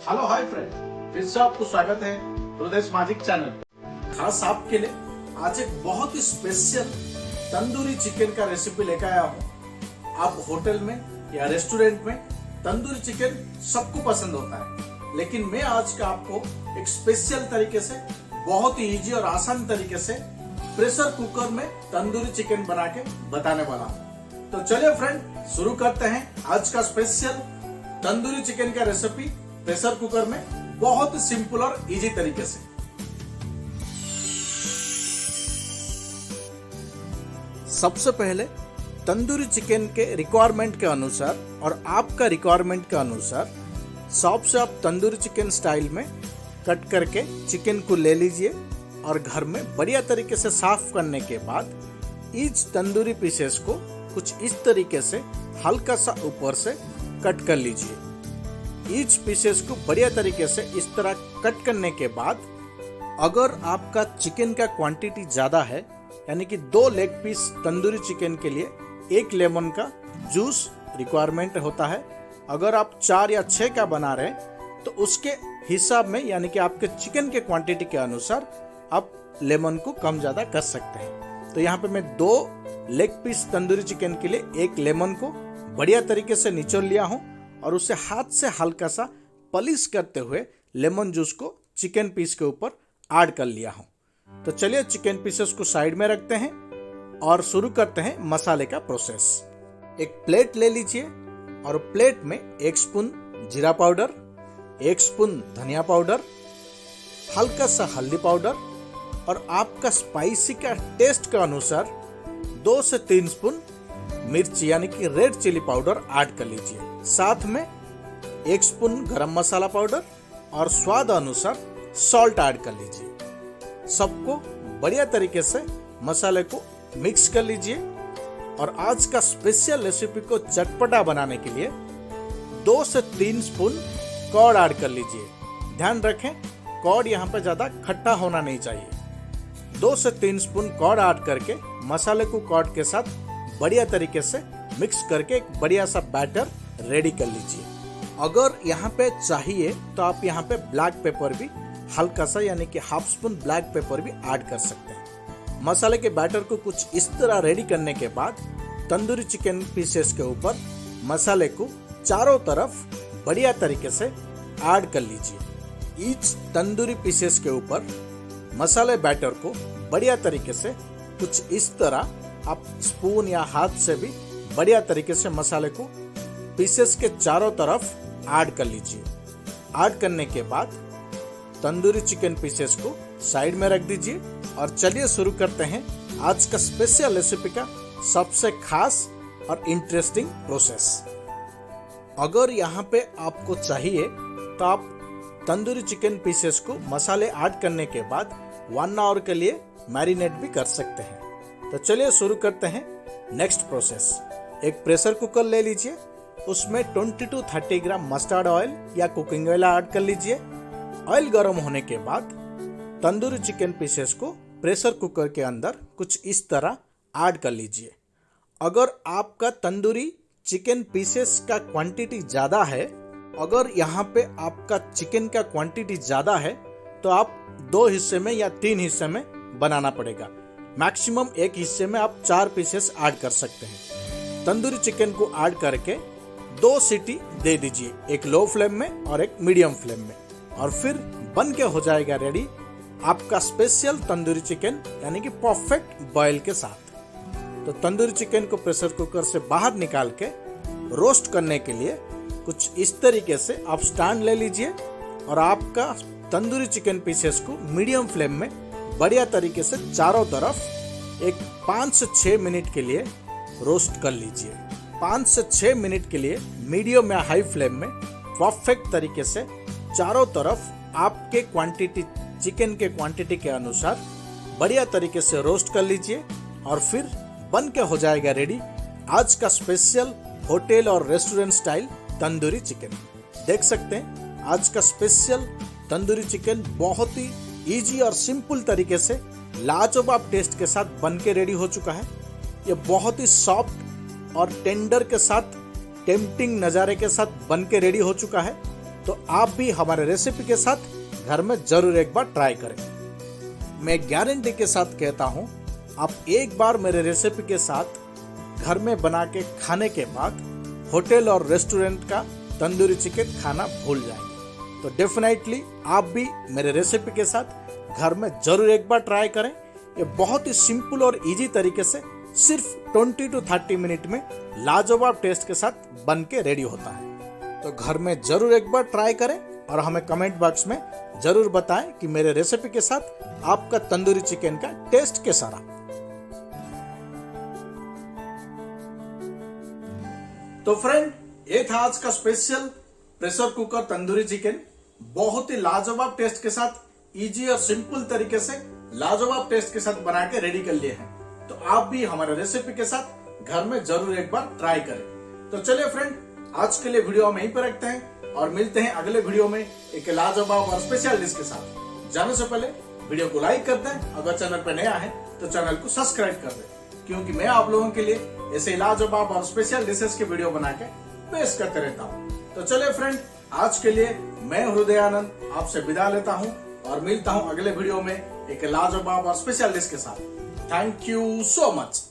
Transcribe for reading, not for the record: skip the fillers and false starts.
Hello hi friend, फिर से आपको स्वागत है प्रदेश मैजिक चैनल। खास आपके लिए आज एक बहुत ही स्पेशल तंदूरी चिकन का रेसिपी लेकर आया हूँ। आप होटल में या रेस्टोरेंट में तंदूरी चिकन सबको पसंद होता है, लेकिन मैं आज का आपको एक स्पेशल तरीके से, बहुत ही इजी और आसान तरीके से प्रेशर कुकर में तंदूरी चिकन बना के बताने वाला हूँ। तो चलिए फ्रेंड, शुरू करते हैं आज का स्पेशल तंदूरी चिकन का रेसिपी प्रेशर कुकर में, बहुत सिंपल और इजी तरीके से। सबसे पहले तंदूरी चिकन के रिक्वायरमेंट के अनुसार और आपका रिक्वायरमेंट के अनुसार शॉप से आप तंदूरी चिकन स्टाइल में कट करके चिकन को ले लीजिए और घर में बढ़िया तरीके से साफ करने के बाद ईच तंदूरी पीसेस को कुछ इस तरीके से हल्का सा ऊपर से कट कर लीजिए। ईच पीसेस को बढ़िया तरीके से इस तरह कट करने के बाद, अगर आपका चिकन का क्वांटिटी ज़्यादा है, यानी कि 2 लेग पीस तंदूरी चिकन के लिए 1 लेमन का जूस रिक्वायरमेंट होता है। अगर आप 4 या 6 का बना रहे हैं तो उसके हिसाब में, यानी कि आपके चिकन के क्वांटिटी के अनुसार आप लेमन को कम ज़्यादा कर सकते हैं। तो यहाँ पे मैं 2 लेग पीस तंदूरी चिकन के लिए 1 लेमन को बढ़िया तरीके से निचोड़ लिया हूँ और उसे हाथ से हल्का सा पलिश करते हुए लेमन जूस को चिकन पीस के ऊपर ऐड कर लिया हूँ। तो चलिए चिकन पीसेस को साइड में रखते हैं और शुरू करते हैं मसाले का प्रोसेस। एक प्लेट ले लीजिए और प्लेट में 1 स्पून जीरा पाउडर, 1 स्पून धनिया पाउडर, हल्का सा हल्दी पाउडर और आपका स्पाइसी का टेस्ट के अनुसार 2 से 3 स्पून मिर्ची यानी कि रेड चिली पाउडर ऐड कर लीजिए। साथ में 1 स्पून गरम मसाला पाउडर और स्वाद अनुसार सॉल्ट ऐड कर लीजिए। सबको बढ़िया तरीके से मसाले को मिक्स कर लीजिए और आज का स्पेशल रेसिपी को चटपटा बनाने के लिए 2 से 3 स्पून कर्ड ऐड कर लीजिए। ध्यान रखें, कर्ड यहाँ पे ज़्यादा खट्टा होना नहीं चाहिए। 2 से 3 स्पून कर्ड ऐड करके मसाले को कर्ड के साथ बढ़िया तरीके से मिक्स करके एक बढ़िया सा बैटर रेडी कर लीजिए। अगर यहाँ पे चाहिए तो आप यहाँ पे ब्लैक पेपर भी हल्का सा, यानी कि ½ स्पून ब्लैक पेपर भी ऐड कर सकते हैं। मसाले के बैटर को कुछ इस तरह रेडी करने के बाद तंदूरी चिकन पीसेस के ऊपर मसाले को चारों तरफ बढ़िया तरीके से ऐड कर लीजिए। ईच तंदूरी पीसेस के ऊपर मसाले बैटर को बढ़िया तरीके से कुछ इस तरह आप स्पून या हाथ से भी बढ़िया तरीके से मसाले को पीसेस के चारों तरफ ऐड कर लीजिए। ऐड करने के बाद तंदूरी चिकन पीसेस को साइड में रख दीजिए और चलिए शुरू करते हैं आज का स्पेशल रेसिपी का सबसे खास और इंटरेस्टिंग प्रोसेस। अगर यहाँ पे आपको चाहिए तो आप तंदूरी चिकन पीसेस को मसाले ऐड करने के बाद 1 आवर के लिए मैरिनेट भी कर सकते हैं। तो चलिए शुरू करते हैं नेक्स्ट प्रोसेस। एक प्रेशर कुकर ले लीजिए, उसमें 20 to 30 ग्राम मस्टर्ड ऑयल या कुकिंग ऑयल ऐड कर लीजिए। ऑयल गर्म होने के बाद तंदूरी चिकन पीसेस को प्रेशर कुकर के अंदर कुछ इस तरह ऐड कर लीजिए। अगर आपका तंदूरी चिकन पीसेस का क्वांटिटी ज़्यादा है, अगर यहाँ पे आपका चिकन का क्वांटिटी ज़्यादा है तो आप 2 हिस्से में या 3 हिस्से में बनाना पड़ेगा। मैक्सिमम 1 हिस्से में आप 4 पीसेस ऐड कर सकते हैं। तंदूरी चिकन को ऐड करके 2 सीटी दे दीजिए, एक लो फ्लेम में और एक मीडियम फ्लेम में, और फिर बन के हो जाएगा रेडी आपका स्पेशल तंदूरी चिकन, यानी कि परफेक्ट बॉयल के साथ। तो तंदूरी चिकन को प्रेशर कुकर से बाहर निकाल के रोस्ट करने के लिए कुछ इस तरीके से आप स्टैंड ले लीजिए और आपका तंदूरी चिकन पीसेस को मीडियम फ्लेम में बढ़िया तरीके से चारों तरफ एक 5 से 6 मिनट के लिए रोस्ट कर लीजिए। 5 से 6 मिनट के लिए मीडियम या हाई फ्लेम में परफेक्ट तरीके से चारों तरफ आपके क्वांटिटी, चिकन के क्वांटिटी के अनुसार बढ़िया तरीके से रोस्ट कर लीजिए और फिर बन के हो जाएगा रेडी आज का स्पेशल होटल और रेस्टोरेंट स्टाइल तंदूरी चिकन। देख सकते हैं आज का स्पेशल तंदूरी चिकन बहुत ही इजी और सिंपल तरीके से लाजवाब टेस्ट के साथ बन के रेडी हो चुका है। ये बहुत ही सॉफ्ट और टेंडर के साथ, टेम्पटिंग नज़ारे के साथ बन के रेडी हो चुका है। तो आप भी हमारे रेसिपी के साथ घर में जरूर एक बार ट्राई करें। मैं गारंटी के साथ कहता हूँ, आप एक बार मेरे रेसिपी के साथ घर में बना के खाने के बाद होटल और रेस्टोरेंट का तंदूरी चिकन खाना भूल जाएंगे। तो डेफिनेटली आप भी मेरे रेसिपी के साथ घर में जरूर एक बार ट्राई करें। ये बहुत ही सिंपल और इजी तरीके से सिर्फ 20 to 30 मिनट में लाजवाब टेस्ट के साथ बन के रेडी होता है। तो घर में जरूर एक बार ट्राई करें और हमें कमेंट बॉक्स में जरूर बताएं कि मेरे रेसिपी के साथ आपका तंदूरी चिकन का टेस्ट कैसा रहा। तो फ्रेंड, ये था आज का special pressure cooker tandoori chicken. बहुत ही लाजवाब टेस्ट के साथ इजी और सिंपल तरीके से लाजवाब टेस्ट के साथ बना के रेडी कर लिए हैं। तो आप भी हमारे रेसिपी के साथ घर में जरूर एक बार ट्राई करें। तो चलिए फ्रेंड, आज के लिए वीडियो हम यहीं पर रखते हैं और मिलते हैं अगले वीडियो में एक लाजवाब और स्पेशल डिश के साथ। जाने से पहले वीडियो को लाइक कर दें, अगर चैनल पर नया है तो चैनल को सब्सक्राइब कर दें, क्योंकि मैं आप लोगों के लिए ऐसे लाजवाब और स्पेशल डिशेस के वीडियो बना के पेश करते रहता हूँ। तो चलिए फ्रेंड, आज के लिए मैं हृदयानंद आपसे विदा लेता हूँ और मिलता हूँ अगले वीडियो में एक लाजवाब और स्पेशल डिश के साथ। Thank you so much.